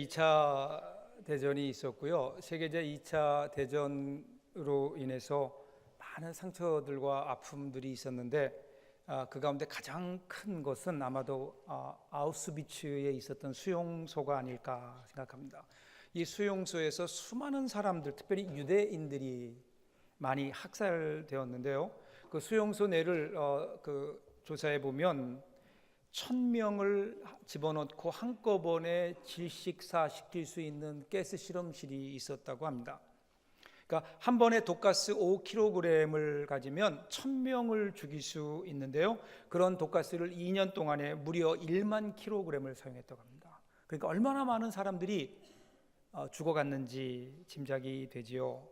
2차 대전이 있었고요. 세계제 2차 대전으로 인해서 많은 상처들과 아픔들이 있었는데 그 가운데 가장 큰 것은 아마도 아우슈비츠에 있었던 수용소가 아닐까 생각합니다. 이 수용소에서 수많은 사람들, 특별히 유대인들이 많이 학살되었는데요. 그 수용소 내를 조사해 보면 1000명을 집어넣고 한꺼번에 질식사시킬 수 있는 가스 실험실이 있었다고 합니다. 그러니까 한 번에 독가스 5kg을 가지면 1000명을 죽일 수 있는데요. 그런 독가스를 2년 동안에 무려 1만 kg을 사용했다고 합니다. 그러니까 얼마나 많은 사람들이 죽어갔는지 짐작이 되지요.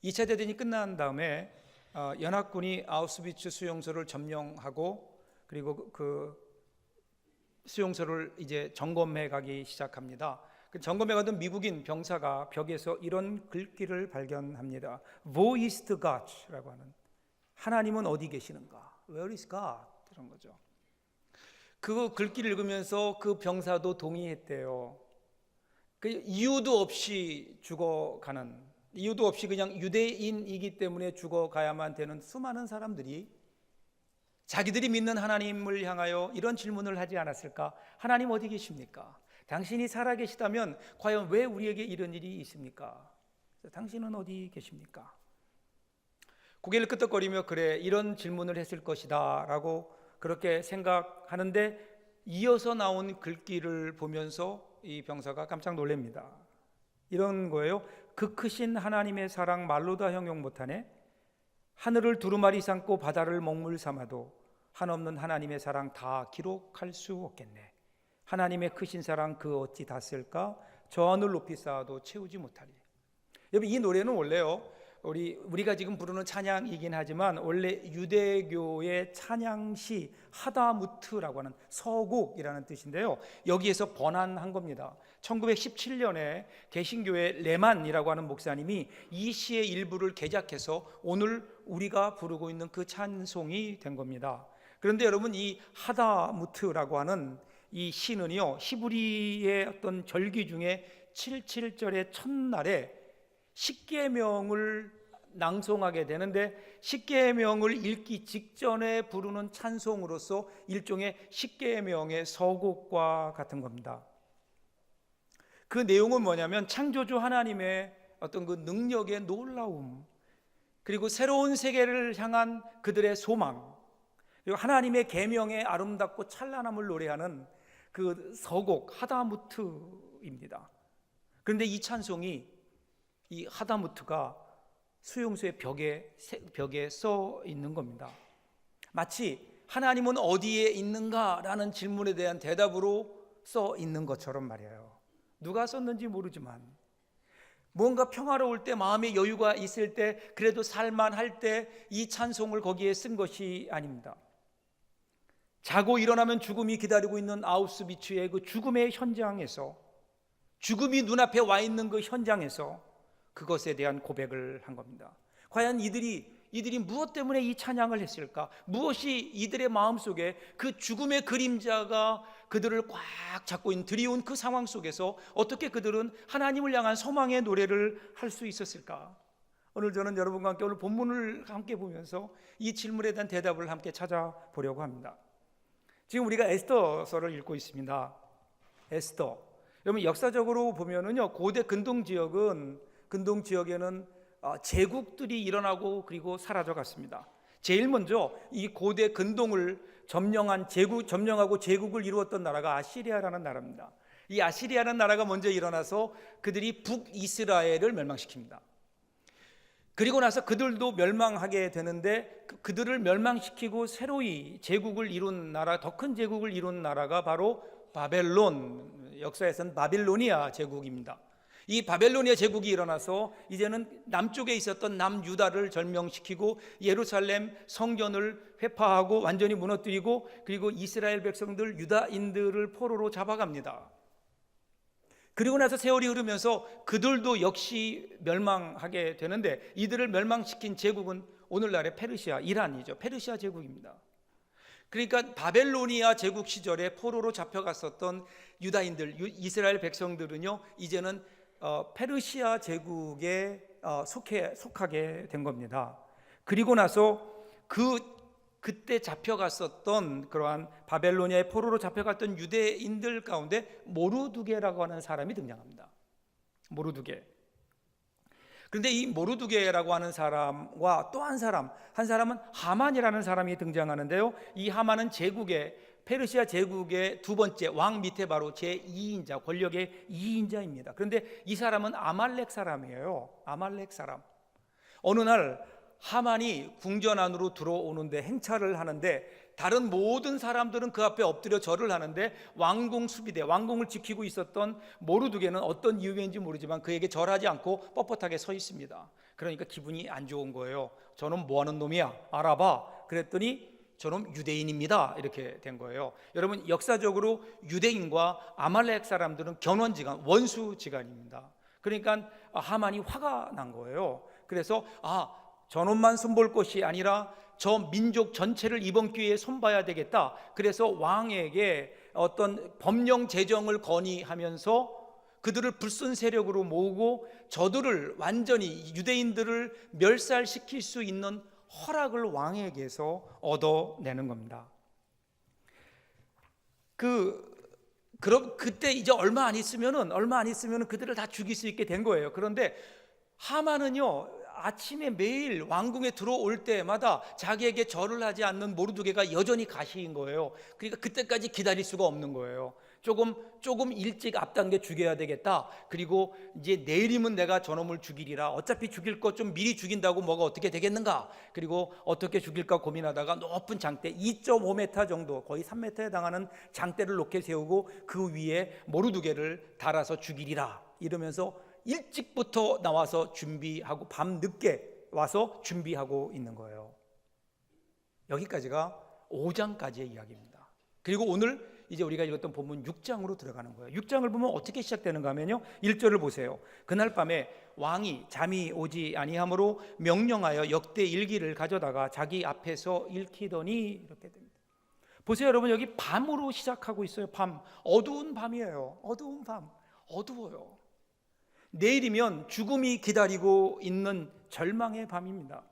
2차 대전이 끝난 다음에 연합군이 아우슈비츠 수용소를 점령하고 그리고 그 수용소를 이제 점검해 가기 시작합니다. 그 점검해 가던 미국인 병사가 벽에서 이런 글귀를 발견합니다. Wo ist Gott?라고 하는, 하나님은 어디 계시는가? Where is God? 이런 거죠. 그 글귀를 읽으면서 그 병사도 동의했대요. 그 이유도 없이 죽어가는, 이유도 없이 그냥 유대인이기 때문에 죽어가야만 되는 수많은 사람들이 자기들이 믿는 하나님을 향하여 이런 질문을 하지 않았을까? 하나님 어디 계십니까? 당신이 살아계시다면 과연 왜 우리에게 이런 일이 있습니까? 당신은 어디 계십니까? 고개를 끄덕거리며 그래, 이런 질문을 했을 것이다 라고 그렇게 생각하는데, 이어서 나온 글귀를 보면서 이 병사가 깜짝 놀랍니다. 이런 거예요. 그 크신 하나님의 사랑 말로 다 형용 못하네. 하늘을 두루마리 삼고 바다를 먹물 삼아도 한없는 하나님의 사랑 다 기록할 수 없겠네. 하나님의 크신 사랑 그 어찌 다 쓸까? 저 하늘 높이 쌓아도 채우지 못하리. 여러분, 이 노래는 원래요, 우리가 지금 부르는 찬양이긴 하지만 원래 유대교의 찬양시 하다무트라고 하는 서곡이라는 뜻인데요, 여기에서 번안한 겁니다. 1917년에 개신교의 레만이라고 하는 목사님이 이 시의 일부를 개작해서 오늘 우리가 부르고 있는 그 찬송이 된 겁니다. 그런데 여러분, 이 하다무트라고 하는 이 시는요, 히브리의 어떤 절기 중에 77절의 첫날에 십계명을 낭송하게 되는데, 십계명을 읽기 직전에 부르는 찬송으로서 일종의 십계명의 서곡과 같은 겁니다. 그 내용은 뭐냐면 창조주 하나님의 어떤 그 능력의 놀라움, 그리고 새로운 세계를 향한 그들의 소망, 그리고 하나님의 계명의 아름답고 찬란함을 노래하는 그 서곡 하다무트입니다. 그런데 이 찬송이, 이 하다무트가 수용소의 벽에 써 있는 겁니다. 마치 하나님은 어디에 있는가라는 질문에 대한 대답으로 써 있는 것처럼 말이에요. 누가 썼는지 모르지만 뭔가 평화로울 때, 마음의 여유가 있을 때, 그래도 살만할 때 이 찬송을 거기에 쓴 것이 아닙니다. 자고 일어나면 죽음이 기다리고 있는 아우슈비츠의 그 죽음의 현장에서, 죽음이 눈앞에 와 있는 그 현장에서 그것에 대한 고백을 한 겁니다. 과연 이들이 무엇 때문에 이 찬양을 했을까? 무엇이 이들의 마음속에 그 죽음의 그림자가 그들을 꽉 잡고 있는 드리운 그 상황 속에서 어떻게 그들은 하나님을 향한 소망의 노래를 할 수 있었을까? 오늘 저는 여러분과 함께 오늘 본문을 함께 보면서 이 질문에 대한 대답을 함께 찾아보려고 합니다. 지금 우리가 에스더서를 읽고 있습니다. 에스더. 여러분, 역사적으로 보면은요, 고대 근동 지역에는 제국들이 일어나고 그리고 사라져 갔습니다. 제일 먼저 이 고대 근동을 점령하고 제국을 이루었던 나라가 아시리아라는 나라입니다. 이 아시리아라는 나라가 먼저 일어나서 그들이 북이스라엘을 멸망시킵니다. 그리고 나서 그들도 멸망하게 되는데, 그들을 멸망시키고 새로이 제국을 이룬 나라, 더 큰 제국을 이룬 나라가 바로 바벨론, 역사에서는 바빌로니아 제국입니다. 이 바벨로니아 제국이 일어나서 이제는 남쪽에 있었던 남유다를 절명시키고 예루살렘 성전을 회파하고 완전히 무너뜨리고, 그리고 이스라엘 백성들, 유다인들을 포로로 잡아갑니다. 그리고 나서 세월이 흐르면서 그들도 역시 멸망하게 되는데, 이들을 멸망시킨 제국은 오늘날의 페르시아, 이란이죠. 페르시아 제국입니다. 그러니까 바벨로니아 제국 시절에 포로로 잡혀갔었던 유다인들, 이스라엘 백성들은요, 이제는 페르시아 제국에 속하게 된 겁니다. 그리고 나서 그때 잡혀갔었던 그러한 바벨로니아의 포로로 잡혀갔던 유대인들 가운데 모르두게라고 하는 사람이 등장합니다. 모르두게. 그런데 이 모르두게라고 하는 사람과 또 한 사람은 하만이라는 사람이 등장하는데요. 이 하만은 페르시아 제국의 두 번째 왕 밑에 바로 제2인자, 권력의 2인자입니다. 그런데 이 사람은 아말렉 사람이에요. 아말렉 사람. 어느 날 하만이 궁전 안으로 들어오는데 행차를 하는데 다른 모든 사람들은 그 앞에 엎드려 절을 하는데 왕궁 수비대, 왕궁을 지키고 있었던 모르두게는 어떤 이유인지 모르지만 그에게 절하지 않고 뻣뻣하게 서 있습니다. 그러니까 기분이 안 좋은 거예요. 저놈 뭐하는 놈이야? 알아봐. 그랬더니 저놈 유대인입니다. 이렇게 된 거예요. 여러분, 역사적으로 유대인과 아말렉 사람들은 견원지간, 원수지간입니다. 그러니까 하만이 화가 난 거예요. 그래서 저놈만 손볼 것이 아니라 저 민족 전체를 이번 기회에 손봐야 되겠다. 그래서 왕에게 어떤 법령 제정을 건의하면서 그들을 불순 세력으로 모으고 저들을 완전히 유대인들을 멸살시킬 수 있는 허락을 왕에게서 얻어내는 겁니다. 그럼 그때 이제 얼마 안 있으면은 그들을 다 죽일 수 있게 된 거예요. 그런데 하만은요, 아침에 매일 왕궁에 들어올 때마다 자기에게 절을 하지 않는 모르두게가 여전히 가시인 거예요. 그러니까 그때까지 기다릴 수가 없는 거예요. 조금 일찍 앞당겨 죽여야 되겠다. 그리고 이제 내일이면 내가 저놈을 죽이리라. 어차피 죽일 것 좀 미리 죽인다고 뭐가 어떻게 되겠는가. 그리고 어떻게 죽일까 고민하다가 높은 장대 2.5m 정도, 거의 3m에 해당하는 장대를 높게 세우고 그 위에 모르두게를 달아서 죽이리라 이러면서 일찍부터 나와서 준비하고 밤 늦게 와서 준비하고 있는 거예요. 여기까지가 5장까지의 이야기입니다. 그리고 오늘 이제 우리가 읽었던 본문 6장으로 들어가는 거예요. 6장을 보면 어떻게 시작되는가 하면요, 1절을 보세요. 그날 밤에 왕이 잠이 오지 아니하므로 명령하여 역대 일기를 가져다가 자기 앞에서 읽히더니 이렇게 됩니다. 보세요 여러분, 여기 밤으로 시작하고 있어요. 밤, 어두운 밤이에요. 어두운 밤, 어두워요. 내일이면 죽음이 기다리고 있는 절망의 밤입니다.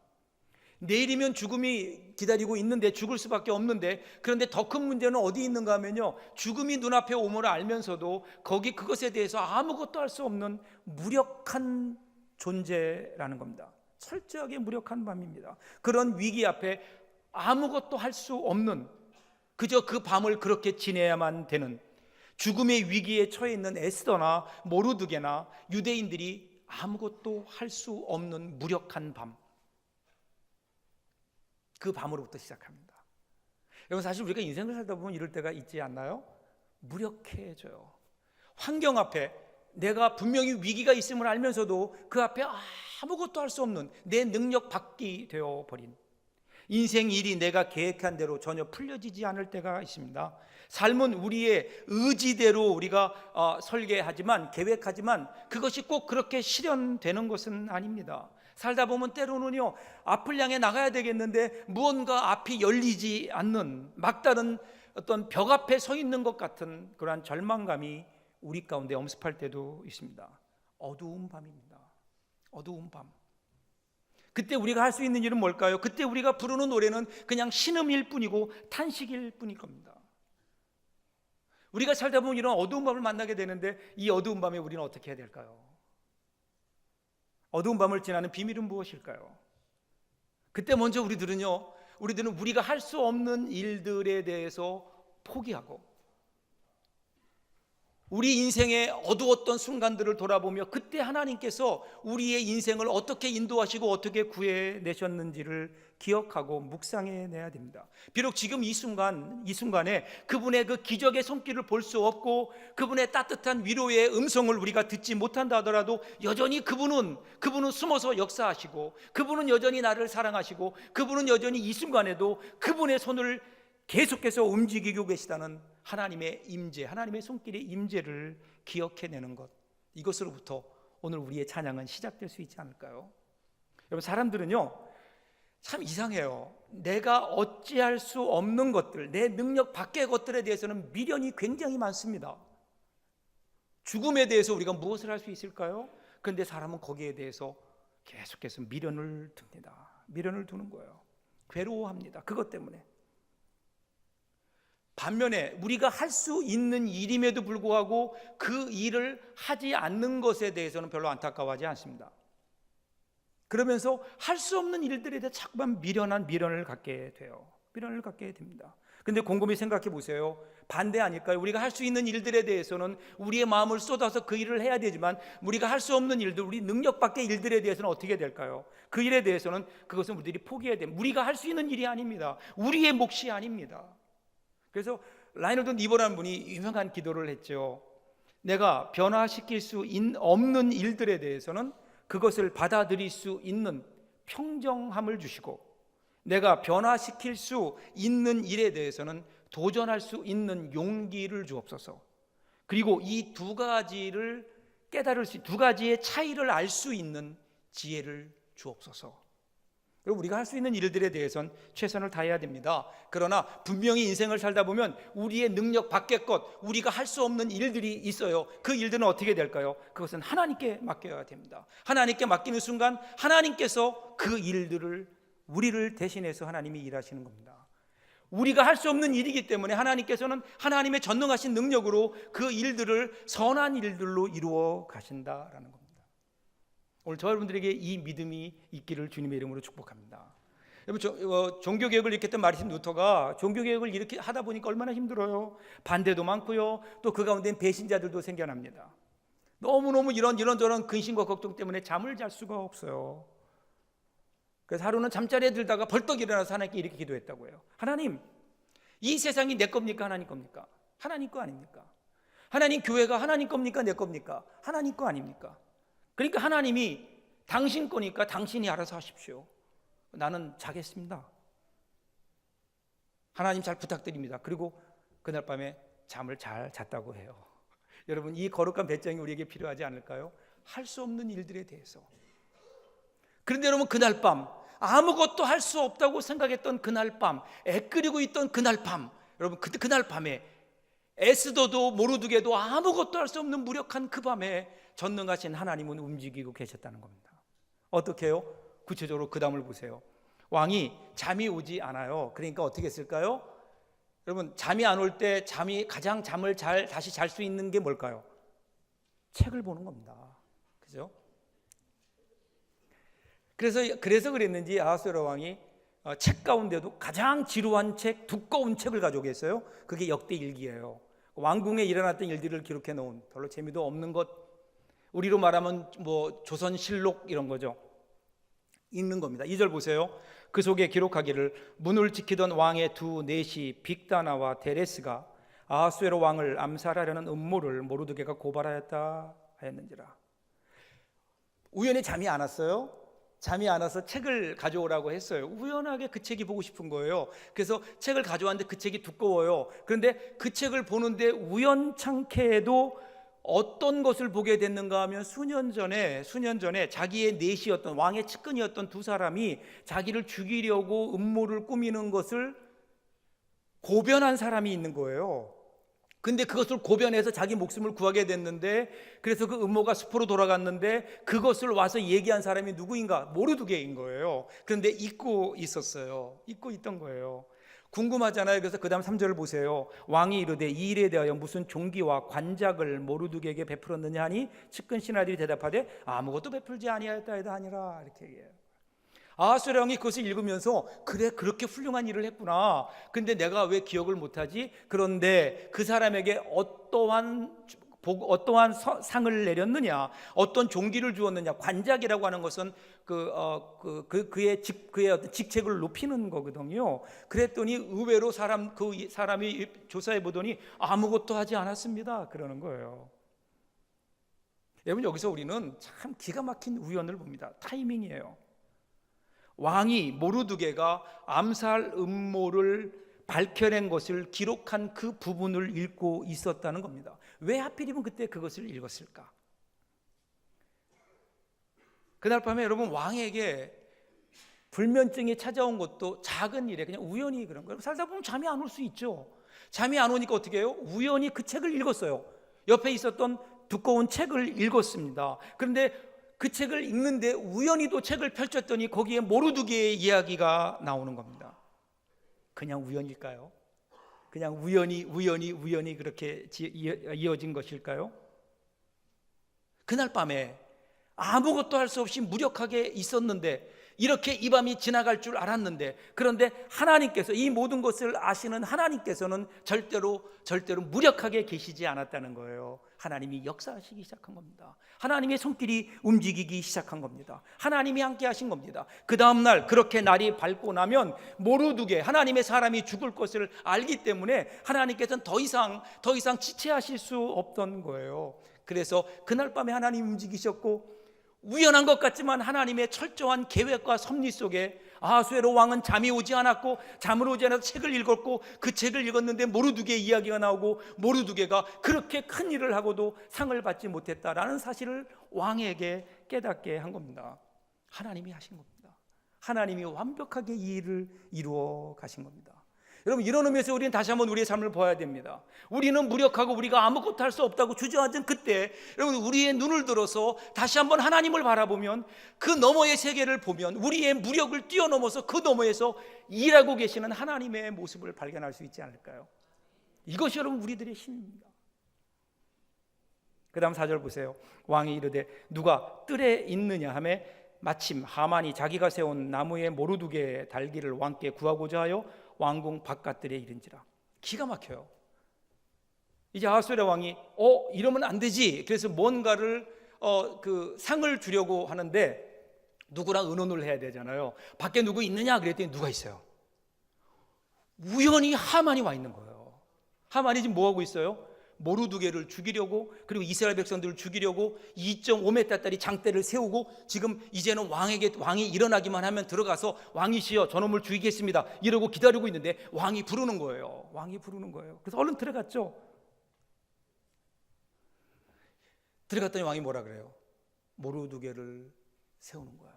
내일이면 죽음이 기다리고 있는데 죽을 수밖에 없는데, 그런데 더 큰 문제는 어디 있는가 하면요, 죽음이 눈앞에 오므로 알면서도 그것에 대해서 아무것도 할 수 없는 무력한 존재라는 겁니다. 철저하게 무력한 밤입니다. 그런 위기 앞에 아무것도 할 수 없는, 그저 그 밤을 그렇게 지내야만 되는, 죽음의 위기에 처해 있는 에스더나 모르두게나 유대인들이 아무것도 할 수 없는 무력한 밤, 그 밤으로부터 시작합니다. 여러분, 사실 우리가 인생을 살다 보면 이럴 때가 있지 않나요? 무력해져요. 환경 앞에 내가 분명히 위기가 있음을 알면서도 그 앞에 아무것도 할 수 없는, 내 능력 밖이 되어버린, 인생 일이 내가 계획한 대로 전혀 풀려지지 않을 때가 있습니다. 삶은 우리의 의지대로 우리가 설계하지만, 계획하지만 그것이 꼭 그렇게 실현되는 것은 아닙니다. 살다 보면 때로는요, 앞을 향해 나가야 되겠는데 무언가 앞이 열리지 않는 막다른 어떤 벽 앞에 서 있는 것 같은 그러한 절망감이 우리 가운데 엄습할 때도 있습니다. 어두운 밤입니다. 어두운 밤. 그때 우리가 할 수 있는 일은 뭘까요? 그때 우리가 부르는 노래는 그냥 신음일 뿐이고 탄식일 뿐일 겁니다. 우리가 살다 보면 이런 어두운 밤을 만나게 되는데, 이 어두운 밤에 우리는 어떻게 해야 될까요? 어두운 밤을 지나는 비밀은 무엇일까요? 그때 먼저 우리들은 우리가 할 수 없는 일들에 대해서 포기하고, 우리 인생의 어두웠던 순간들을 돌아보며 그때 하나님께서 우리의 인생을 어떻게 인도하시고 어떻게 구해내셨는지를 기억하고 묵상해내야 됩니다. 비록 지금 이 순간에 그분의 그 기적의 손길을 볼 수 없고 그분의 따뜻한 위로의 음성을 우리가 듣지 못한다 하더라도, 여전히 그분은 숨어서 역사하시고, 그분은 여전히 나를 사랑하시고, 그분은 여전히 이 순간에도 그분의 손을 계속해서 움직이고 계시다는 하나님의 임재, 하나님의 손길의 임재를 기억해내는 것, 이것으로부터 오늘 우리의 찬양은 시작될 수 있지 않을까요? 여러분, 사람들은요, 참 이상해요. 내가 어찌할 수 없는 것들, 내 능력 밖의 것들에 대해서는 미련이 굉장히 많습니다. 죽음에 대해서 우리가 무엇을 할 수 있을까요? 그런데 사람은 거기에 대해서 계속해서 미련을 둡니다. 미련을 두는 거예요. 괴로워합니다. 그것 때문에. 반면에 우리가 할 수 있는 일임에도 불구하고 그 일을 하지 않는 것에 대해서는 별로 안타까워하지 않습니다. 그러면서 할 수 없는 일들에 대해 자꾸만 미련을 갖게 돼요. 미련을 갖게 됩니다. 근데 곰곰이 생각해 보세요. 반대 아닐까요? 우리가 할 수 있는 일들에 대해서는 우리의 마음을 쏟아서 그 일을 해야 되지만 우리가 할 수 없는 일들, 우리 능력 밖의 일들에 대해서는 어떻게 될까요? 그 일에 대해서는 그것은 우리들이 포기해야 됩니다. 우리가 할 수 있는 일이 아닙니다. 우리의 몫이 아닙니다. 그래서 라이너드 니버라는 분이 유명한 기도를 했죠. 내가 변화시킬 수 없는 일들에 대해서는 그것을 받아들일 수 있는 평정함을 주시고, 내가 변화시킬 수 있는 일에 대해서는 도전할 수 있는 용기를 주옵소서. 그리고 이 두 가지를 깨달을 수, 두 가지의 차이를 알 수 있는 지혜를 주옵소서. 그리고 우리가 할 수 있는 일들에 대해서는 최선을 다해야 됩니다. 그러나 분명히 인생을 살다 보면 우리의 능력 밖의 것, 우리가 할 수 없는 일들이 있어요. 그 일들은 어떻게 될까요? 그것은 하나님께 맡겨야 됩니다. 하나님께 맡기는 순간 하나님께서 그 일들을, 우리를 대신해서 하나님이 일하시는 겁니다. 우리가 할 수 없는 일이기 때문에 하나님께서는 하나님의 전능하신 능력으로 그 일들을 선한 일들로 이루어 가신다라는 겁니다. 오늘 저 여러분들에게 이 믿음이 있기를 주님의 이름으로 축복합니다. 여러분, 종교개혁을 일으켰던 마르틴 루터가 종교개혁을 이렇게 하다 보니까 얼마나 힘들어요. 반대도 많고요. 또 그 가운데 배신자들도 생겨납니다. 너무너무 이런저런 근심과 걱정 때문에 잠을 잘 수가 없어요. 그래서 하루는 잠자리에 들다가 벌떡 일어나서 하나님께 이렇게 기도했다고 해요. 하나님, 이 세상이 내 겁니까? 하나님 겁니까? 하나님 거 아닙니까? 하나님 교회가 하나님 겁니까? 내 겁니까? 하나님 거 아닙니까? 그러니까 하나님이 당신 거니까 당신이 알아서 하십시오. 나는 자겠습니다. 하나님 잘 부탁드립니다. 그리고 그날 밤에 잠을 잘 잤다고 해요. 여러분, 이 거룩한 배짱이 우리에게 필요하지 않을까요? 할 수 없는 일들에 대해서. 그런데 여러분, 그날 밤 아무것도 할 수 없다고 생각했던 그날 밤, 애끓이고 있던 그날 밤, 여러분, 그날 밤에 에스더도 모르드게도 아무것도 할 수 없는 무력한 그 밤에 전능하신 하나님은 움직이고 계셨다는 겁니다. 어떻게 해요? 구체적으로 그 다음을 보세요. 왕이 잠이 오지 않아요. 그러니까 어떻게 했을까요? 여러분, 잠이 안 올 때 가장 잠을 다시 잘 수 있는 게 뭘까요? 책을 보는 겁니다. 그죠? 그래서 그랬는지 아하수에로 왕이 책 가운데도 가장 지루한 책, 두꺼운 책을 가져오겠어요. 그게 역대일기예요. 왕궁에 일어났던 일들을 기록해 놓은 별로 재미도 없는 것, 우리로 말하면 조선실록 이런 거죠. 읽는 겁니다. 2절 보세요. 그 속에 기록하기를 문을 지키던 왕의 두 내시 빅다나와 데레스가 아하수에로 왕을 암살하려는 음모를 모르드게가 고발하였다 하였는지라. 우연히 잠이 안 왔어요. 잠이 안 와서 책을 가져오라고 했어요. 우연하게 그 책이 보고 싶은 거예요. 그래서 책을 가져왔는데 그 책이 두꺼워요. 그런데 그 책을 보는데 우연찮게도 어떤 것을 보게 됐는가 하면 수년 전에 자기의 내시였던, 왕의 측근이었던 두 사람이 자기를 죽이려고 음모를 꾸미는 것을 고변한 사람이 있는 거예요. 근데 그것을 고변해서 자기 목숨을 구하게 됐는데, 그래서 그 음모가 수포로 돌아갔는데 그것을 와서 얘기한 사람이 누구인가? 모르드게인 거예요. 그런데 잊고 있었어요. 잊고 있던 거예요. 궁금하잖아요. 그래서 그 다음 3절을 보세요. 왕이 이르되 이 일에 대하여 무슨 종기와 관작을 모르드게에게 베풀었느냐 하니 측근 신하들이 대답하되 아무것도 베풀지 아니하였다이다 하니라. 이렇게 얘기해요. 아하수에로 왕이 그것을 읽으면서 그래, 그렇게 훌륭한 일을 했구나. 근데 내가 왜 기억을 못하지? 그런데 그 사람에게 어떠한 상을 내렸느냐, 어떤 종기를 주었느냐. 관작이라고 하는 것은 그의 어떤 직책을 높이는 거거든요. 그랬더니 의외로 그 사람이 조사해 보더니 아무것도 하지 않았습니다. 그러는 거예요. 여러분, 여기서 우리는 참 기가 막힌 우연을 봅니다. 타이밍이에요. 왕이 모르드게가 암살 음모를 밝혀낸 것을 기록한 그 부분을 읽고 있었다는 겁니다. 왜 하필이면 그때 그것을 읽었을까? 그날 밤에 여러분, 왕에게 불면증이 찾아온 것도 작은 일에 그냥 우연히 그런 거예요. 살다 보면 잠이 안 올 수 있죠. 잠이 안 오니까 어떻게 해요? 우연히 그 책을 읽었어요. 옆에 있었던 두꺼운 책을 읽었습니다. 그런데 그 책을 읽는데 우연히도 책을 펼쳤더니 거기에 모르드게의 이야기가 나오는 겁니다. 그냥 우연일까요? 그냥 우연히 그렇게 이어진 것일까요? 그날 밤에 아무것도 할 수 없이 무력하게 있었는데, 이렇게 이 밤이 지나갈 줄 알았는데, 그런데 하나님께서, 이 모든 것을 아시는 하나님께서는 절대로 무력하게 계시지 않았다는 거예요. 하나님이 역사하시기 시작한 겁니다. 하나님의 손길이 움직이기 시작한 겁니다. 하나님이 함께 하신 겁니다. 그 다음날 그렇게 날이 밝고 나면 모르드게, 하나님의 사람이 죽을 것을 알기 때문에 하나님께서는 더 이상 지체하실 수 없던 거예요. 그래서 그날 밤에 하나님이 움직이셨고, 우연한 것 같지만 하나님의 철저한 계획과 섭리 속에 아하수에로 왕은 잠이 오지 않았고, 잠을 오지 않아서 책을 읽었고, 그 책을 읽었는데 모르드게의 이야기가 나오고, 모르드게가 그렇게 큰 일을 하고도 상을 받지 못했다라는 사실을 왕에게 깨닫게 한 겁니다. 하나님이 하신 겁니다. 하나님이 완벽하게 이 일을 이루어 가신 겁니다. 여러분, 이런 의미에서 우리는 다시 한번 우리의 삶을 봐야 됩니다. 우리는 무력하고 우리가 아무것도 할 수 없다고 주저앉은 그때, 여러분, 우리의 눈을 들어서 다시 한번 하나님을 바라보면, 그 너머의 세계를 보면 우리의 무력을 뛰어넘어서 그 너머에서 일하고 계시는 하나님의 모습을 발견할 수 있지 않을까요? 이것이 여러분 우리들의 힘입니다. 그 다음 4절 보세요. 왕이 이르되 누가 뜰에 있느냐 하매 마침 하만이 자기가 세운 나무의 모르드게 달기를 왕께 구하고자 하여 왕궁 바깥들에 이른지라. 기가 막혀요. 이제 아하수에로 왕이 이러면 안 되지. 그래서 뭔가를 그 상을 주려고 하는데 누구랑 의논을 해야 되잖아요. 밖에 누구 있느냐 그랬더니 누가 있어요? 우연히 하만이 와 있는 거예요. 하만이 지금 뭐 하고 있어요? 모르드게를 죽이려고, 그리고 이스라엘 백성들을 죽이려고 2.5m짜리 장대를 세우고, 지금 이제는 왕이 일어나기만 하면 들어가서 왕이시여 저놈을 죽이겠습니다 이러고 기다리고 있는데 왕이 부르는 거예요. 왕이 부르는 거예요. 그래서 얼른 들어갔죠. 들어갔더니 왕이 뭐라 그래요? 모르드게를 세우는 거예요.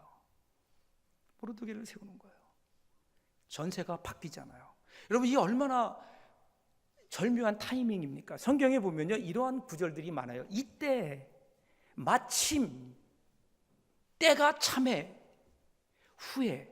모르드게를 세우는 거예요. 전세가 바뀌잖아요. 여러분, 이게 얼마나 절묘한 타이밍입니까? 성경에 보면요, 이러한 구절들이 많아요. 이때 마침, 때가 참해, 후에,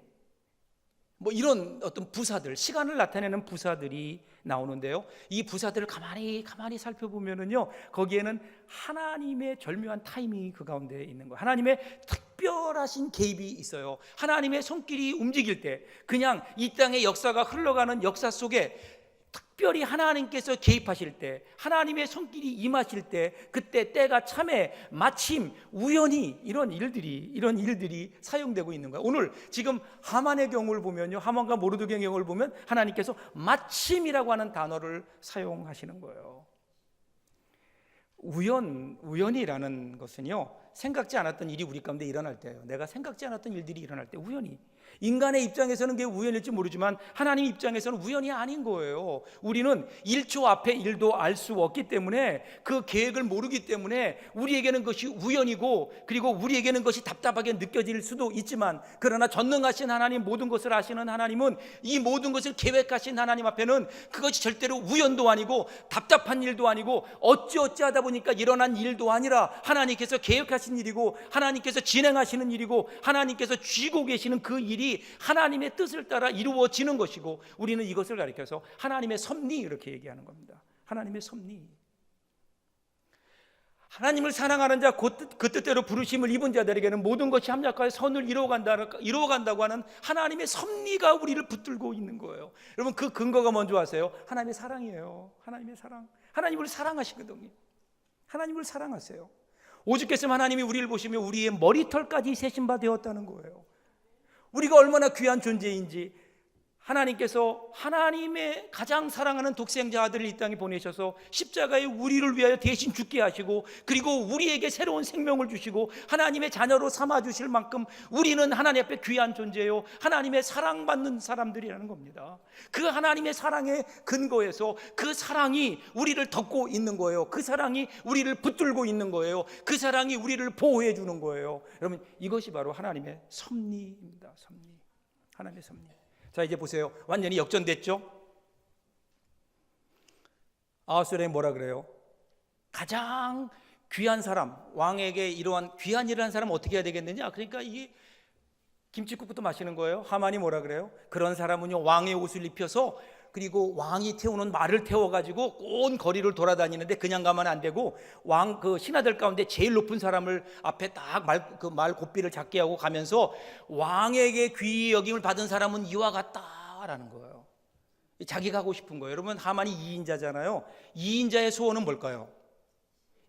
뭐 이런 어떤 부사들, 시간을 나타내는 부사들이 나오는데요, 이 부사들을 가만히 살펴보면은요, 거기에는 하나님의 절묘한 타이밍이 그 가운데 있는 거예요. 하나님의 특별하신 개입이 있어요. 하나님의 손길이 움직일 때, 그냥 이 땅의 역사가 흘러가는 역사 속에 특별히 하나님께서 개입하실 때, 하나님의 손길이 임하실 때, 그때 때가 참에 마침 우연히 이런 일들이 사용되고 있는 거예요. 오늘 지금 하만의 경우를 보면요, 하만과 모르드게의 경우를 보면 하나님께서 마침이라고 하는 단어를 사용하시는 거예요. 우연이라는 것은요, 생각지 않았던 일이 우리 가운데 일어날 때예요. 내가 생각지 않았던 일들이 일어날 때 우연히. 인간의 입장에서는 그게 우연일지 모르지만 하나님 입장에서는 우연이 아닌 거예요. 우리는 1초 앞의 일도 알 수 없기 때문에, 그 계획을 모르기 때문에 우리에게는 그것이 우연이고, 그리고 우리에게는 그것이 답답하게 느껴질 수도 있지만, 그러나 전능하신 하나님, 모든 것을 아시는 하나님은, 이 모든 것을 계획하신 하나님 앞에는 그것이 절대로 우연도 아니고 답답한 일도 아니고 어찌 하다 보니까 일어난 일도 아니라 하나님께서 계획하신 일이고, 하나님께서 진행하시는 일이고, 하나님께서 쥐고 계시는 그 일이 하나님의 뜻을 따라 이루어지는 것이고, 우리는 이것을 가리켜서 하나님의 섭리, 이렇게 얘기하는 겁니다. 하나님의 섭리. 하나님을 사랑하는 자, 그 뜻대로 부르심을 입은 자들에게는 모든 것이 합력하여 선을 이루어간다고 하는 하나님의 섭리가 우리를 붙들고 있는 거예요. 여러분, 그 근거가 뭔지 아세요? 하나님의 사랑이에요. 하나님의 사랑. 하나님을 사랑하시거든요. 하나님을 사랑하세요. 오죽했으면 하나님이 우리를 보시며 우리의 머리털까지 세신 바 되었다는 거예요. 우리가 얼마나 귀한 존재인지, 하나님께서 하나님의 가장 사랑하는 독생자 아들을 이 땅에 보내셔서 십자가에 우리를 위하여 대신 죽게 하시고, 그리고 우리에게 새로운 생명을 주시고 하나님의 자녀로 삼아주실 만큼 우리는 하나님 앞에 귀한 존재요, 하나님의 사랑받는 사람들이라는 겁니다. 그 하나님의 사랑의 근거에서 그 사랑이 우리를 덮고 있는 거예요. 그 사랑이 우리를 붙들고 있는 거예요. 그 사랑이 우리를 보호해 주는 거예요. 여러분, 이것이 바로 하나님의 섭리입니다. 섭리. 하나님의 섭리. 자, 이제 보세요. 완전히 역전됐죠? 아하수에게 뭐라 그래요? 가장 귀한 사람, 왕에게 이러한 귀한 일을 한 사람은 어떻게 해야 되겠느냐? 그러니까 이게 김칫국부터 마시는 거예요. 하만이 뭐라 그래요? 그런 사람은요, 왕의 옷을 입혀서, 그리고 왕이 태우는 말을 태워가지고 온 거리를 돌아다니는데 그냥 가면 안 되고, 왕 그 신하들 가운데 제일 높은 사람을 앞에 딱 말 고삐를 잡게 하고 가면서 왕에게 귀히 여김을 받은 사람은 이와 같다라는 거예요. 자기가 하고 싶은 거예요. 여러분, 하만이 2인자잖아요. 2인자의 소원은 뭘까요?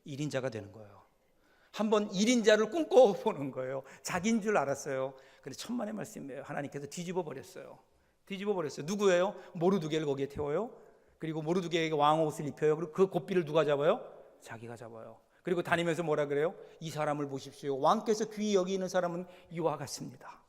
1인자가 되는 거예요. 한번 1인자를 꿈꿔보는 거예요. 자기인 줄 알았어요. 근데 천만의 말씀이에요. 하나님께서 뒤집어 버렸어요. 누구예요? 모르드게를 거기에 태워요. 그리고 모르드게에게 왕옷을 입혀요. 그리고 그 고삐를 누가 잡아요? 자기가 잡아요. 그리고 다니면서 뭐라 그래요? 이 사람을 보십시오. 왕께서 귀히 여기는 사람은 이와 같습니다.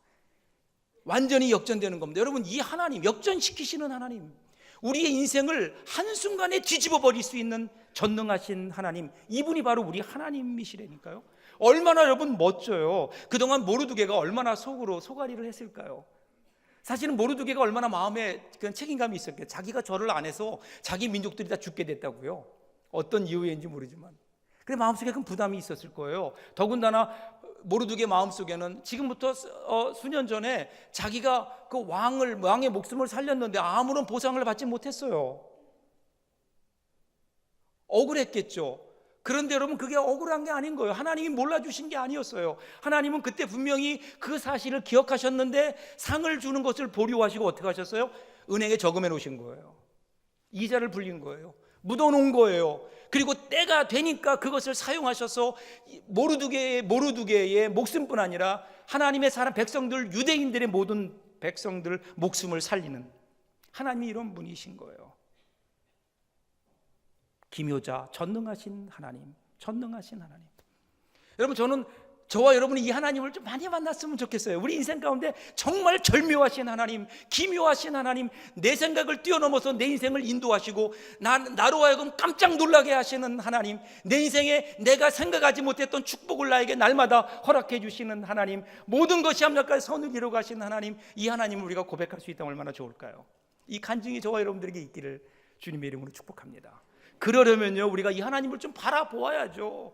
완전히 역전되는 겁니다. 여러분, 이 하나님, 역전시키시는 하나님, 우리의 인생을 한순간에 뒤집어 버릴 수 있는 전능하신 하나님, 이분이 바로 우리 하나님이시라니까요. 얼마나 여러분 멋져요. 그동안 모르드게가 얼마나 속으로 소가리를 했을까요? 사실은 모르드게가 얼마나 마음에 그런 책임감이 있었겠어요. 자기가 절을 안 해서 자기 민족들이 다 죽게 됐다고요. 어떤 이유인지 모르지만. 그래, 마음속에 큰 부담이 있었을 거예요. 더군다나 모르드게 마음속에는 지금부터 수년 전에 자기가 그 왕의 목숨을 살렸는데 아무런 보상을 받지 못했어요. 억울했겠죠. 그런데 여러분, 그게 억울한 게 아닌 거예요. 하나님이 몰라주신 게 아니었어요. 하나님은 그때 분명히 그 사실을 기억하셨는데 상을 주는 것을 보류하시고 어떻게 하셨어요? 은행에 저금해 놓으신 거예요. 이자를 불린 거예요. 묻어놓은 거예요. 그리고 때가 되니까 그것을 사용하셔서 모르드게의 목숨뿐 아니라 하나님의 사람 백성들, 유대인들의 모든 백성들 목숨을 살리는 하나님이 이런 분이신 거예요. 기묘자, 전능하신 하나님. 여러분, 저는 저와 여러분이 이 하나님을 좀 많이 만났으면 좋겠어요. 우리 인생 가운데 정말 절묘하신 하나님, 기묘하신 하나님, 내 생각을 뛰어넘어서 내 인생을 인도하시고 나로 하여금 깜짝 놀라게 하시는 하나님, 내 인생에 내가 생각하지 못했던 축복을 나에게 날마다 허락해 주시는 하나님, 모든 것이 합력하여 선을 이루어 가시는 하나님, 이 하나님을 우리가 고백할 수 있다면 얼마나 좋을까요? 이 간증이 저와 여러분들에게 있기를 주님의 이름으로 축복합니다. 그러려면요, 우리가 이 하나님을 좀 바라보아야죠.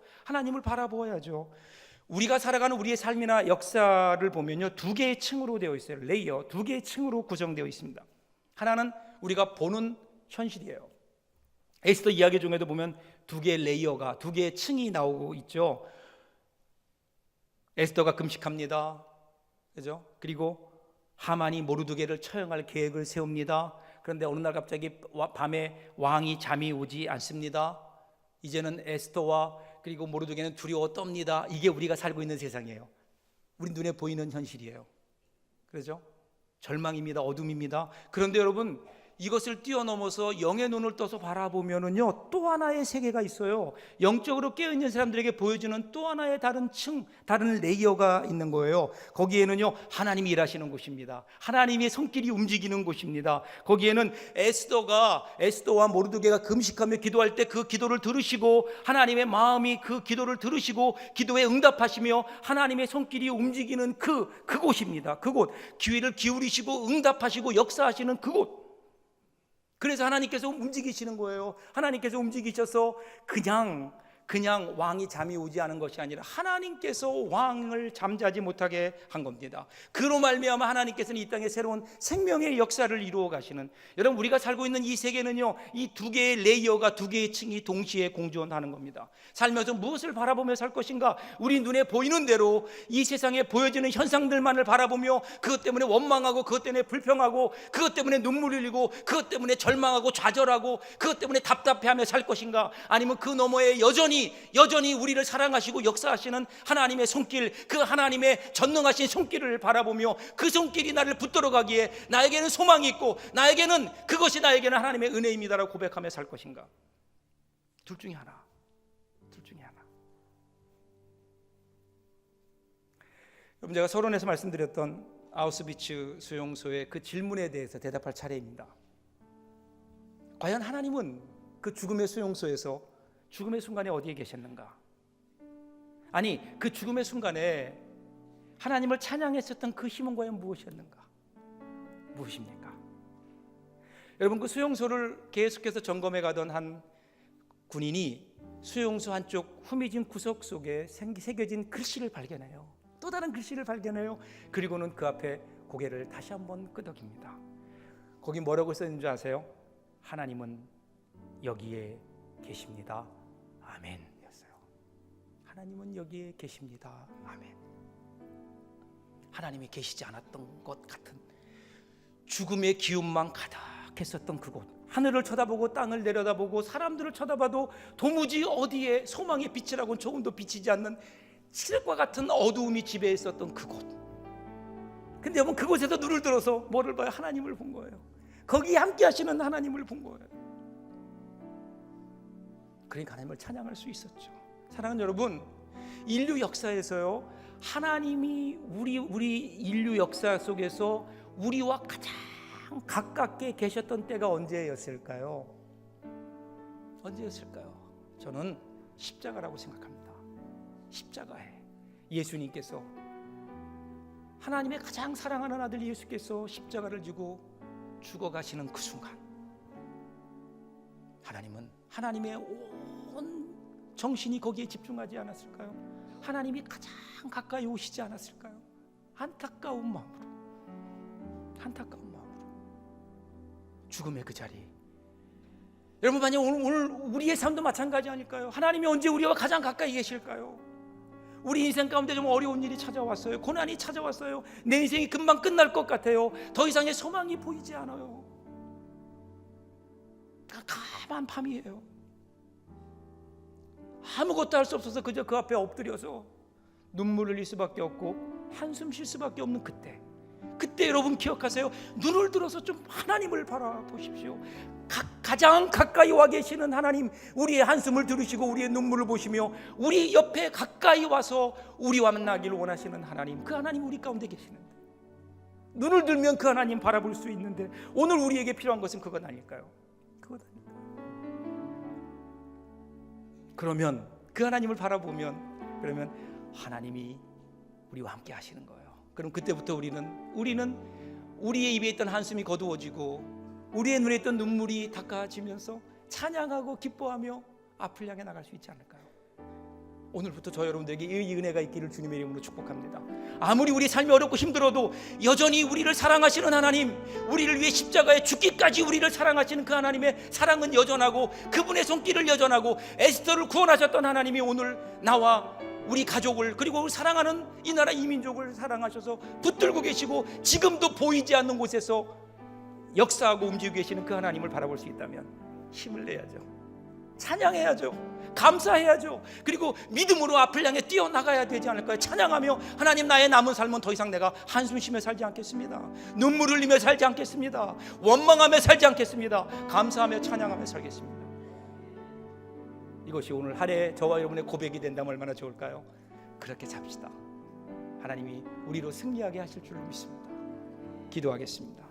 우리가 살아가는 우리의 삶이나 역사를 보면요, 두 개의 층으로 되어 있어요. 레이어, 두 개의 층으로 구성되어 있습니다. 하나는 우리가 보는 현실이에요. 에스더 이야기 중에도 보면 두 개의 레이어가, 두 개의 층이 나오고 있죠. 에스더가 금식합니다. 그죠? 그리고 하만이 모르드게를 처형할 계획을 세웁니다. 그런데 어느 날 갑자기 밤에 왕이 잠이 오지 않습니다. 이제는 에스더와 그리고 모르드게는 두려워 떱니다. 이게 우리가 살고 있는 세상이에요. 우리 눈에 보이는 현실이에요. 그렇죠? 절망입니다. 어둠입니다. 그런데 여러분, 이것을 뛰어넘어서 영의 눈을 떠서 바라보면은요, 또 하나의 세계가 있어요. 영적으로 깨어있는 사람들에게 보여주는 또 하나의 다른 층, 다른 레이어가 있는 거예요. 거기에는요, 하나님이 일하시는 곳입니다. 하나님의 손길이 움직이는 곳입니다. 거기에는 에스더와 모르드게가 금식하며 기도할 때 그 기도를 들으시고, 하나님의 마음이 그 기도를 들으시고 기도에 응답하시며 하나님의 손길이 움직이는 그곳입니다. 그곳, 귀를 기울이시고 응답하시고 역사하시는 그곳. 그래서 하나님께서 움직이시는 거예요. 하나님께서 움직이셔서 그냥 왕이 잠이 오지 않은 것이 아니라 하나님께서 왕을 잠자지 못하게 한 겁니다. 그로 말미암아 하나님께서는 이 땅에 새로운 생명의 역사를 이루어 가시는, 여러분, 우리가 살고 있는 이 세계는요, 이 두 개의 레이어가, 두 개의 층이 동시에 공존하는 겁니다. 살면서 무엇을 바라보며 살 것인가? 우리 눈에 보이는 대로 이 세상에 보여지는 현상들만을 바라보며 그것 때문에 원망하고, 그것 때문에 불평하고, 그것 때문에 눈물 흘리고, 그것 때문에 절망하고 좌절하고, 그것 때문에 답답해하며 살 것인가? 아니면 그 너머에 여전히 우리를 사랑하시고 역사하시는 하나님의 손길, 그 하나님의 전능하신 손길을 바라보며 그 손길이 나를 붙들어 가기에 나에게는 소망이 있고, 그것이 나에게는 하나님의 은혜입니다라고 고백하며 살 것인가? 둘 중에 하나. 여러분, 제가 서론에서 말씀드렸던 아우슈비츠 수용소의 그 질문에 대해서 대답할 차례입니다. 과연 하나님은 그 죽음의 수용소에서 죽음의 순간에 어디에 계셨는가? 아니, 그 죽음의 순간에 하나님을 찬양했었던 그 힘은 과연 무엇이었는가? 무엇입니까? 여러분, 그 수용소를 계속해서 점검해 가던 한 군인이 수용소 한쪽 후미진 구석 속에 새겨진 글씨를 발견해요. 또 다른 글씨를 발견해요. 그리고는 그 앞에 고개를 다시 한번 끄덕입니다. 거기 뭐라고 써 있는 줄 아세요? 하나님은 여기에 계십니다. 아멘 였어요. 하나님은 여기에 계십니다. 아멘. 하나님이 계시지 않았던 것 같은 죽음의 기운만 가득했었던 그곳, 하늘을 쳐다보고 땅을 내려다보고 사람들을 쳐다봐도 도무지 어디에 소망의 빛이라고는 조금도 비치지 않는 칠흑과 같은 어두움이 지배했었던 그곳. 근데 여러분, 그곳에서 눈을 들어서 뭐를 봐요? 하나님을 본 거예요. 거기 함께 하시는 하나님을 본 거예요. 그러니까 하나님을 찬양할 수 있었죠. 사랑하는 여러분, 인류 역사에서요, 하나님이 우리 인류 역사 속에서 우리와 가장 가깝게 계셨던 때가 언제였을까요? 언제였을까요? 저는 십자가라고 생각합니다. 십자가에 예수님께서, 하나님의 가장 사랑하는 아들 예수께서 십자가를 지고 죽어가시는 그 순간, 하나님은 하나님의 온 정신이 거기에 집중하지 않았을까요? 하나님이 가장 가까이 오시지 않았을까요? 안타까운 마음으로 죽음의 그 자리. 여러분, 만약 오늘 우리의 삶도 마찬가지 아닐까요? 하나님이 언제 우리와 가장 가까이 계실까요? 우리 인생 가운데 좀 어려운 일이 찾아왔어요. 고난이 찾아왔어요. 내 인생이 금방 끝날 것 같아요. 더 이상의 소망이 보이지 않아요. 깜깜한 밤이에요. 아무것도 할 수 없어서 그저 그 앞에 엎드려서 눈물을 흘릴 수밖에 없고 한숨 쉴 수밖에 없는 그때 여러분 기억하세요. 눈을 들어서 좀 하나님을 바라보십시오. 가장 가까이 와 계시는 하나님, 우리의 한숨을 들으시고 우리의 눈물을 보시며 우리 옆에 가까이 와서 우리와 만나기를 원하시는 하나님, 그 하나님 우리 가운데 계시는데, 눈을 들면 그 하나님 바라볼 수 있는데, 오늘 우리에게 필요한 것은 그건 아닐까요? 그것 아닐까요? 그러면 그 하나님을 바라보면, 그러면 하나님이 우리와 함께 하시는 거예요. 그럼 그때부터 우리는 우리의 입에 있던 한숨이 거두어지고 우리의 눈에 있던 눈물이 닦아지면서 찬양하고 기뻐하며 앞을 향해 나갈 수 있지 않을까요? 오늘부터 저 여러분들에게 이 은혜가 있기를 주님의 이름으로 축복합니다. 아무리 우리 삶이 어렵고 힘들어도 여전히 우리를 사랑하시는 하나님, 우리를 위해 십자가에 죽기까지 우리를 사랑하시는 그 하나님의 사랑은 여전하고, 그분의 손길을 여전하고, 에스더를 구원하셨던 하나님이 오늘 나와 우리 가족을, 그리고 사랑하는 이 나라 이 민족을 사랑하셔서 붙들고 계시고 지금도 보이지 않는 곳에서 역사하고 움직이고 계시는 그 하나님을 바라볼 수 있다면 힘을 내야죠. 찬양해야죠. 감사해야죠. 그리고 믿음으로 앞을 향해 뛰어나가야 되지 않을까요? 찬양하며, 하나님, 나의 남은 삶은 더 이상 내가 한숨 쉬며 살지 않겠습니다. 눈물 흘리며 살지 않겠습니다. 원망하며 살지 않겠습니다. 감사하며 찬양하며 살겠습니다. 이것이 오늘 하루에 저와 여러분의 고백이 된다면 얼마나 좋을까요? 그렇게 삽시다. 하나님이 우리로 승리하게 하실 줄로 믿습니다. 기도하겠습니다.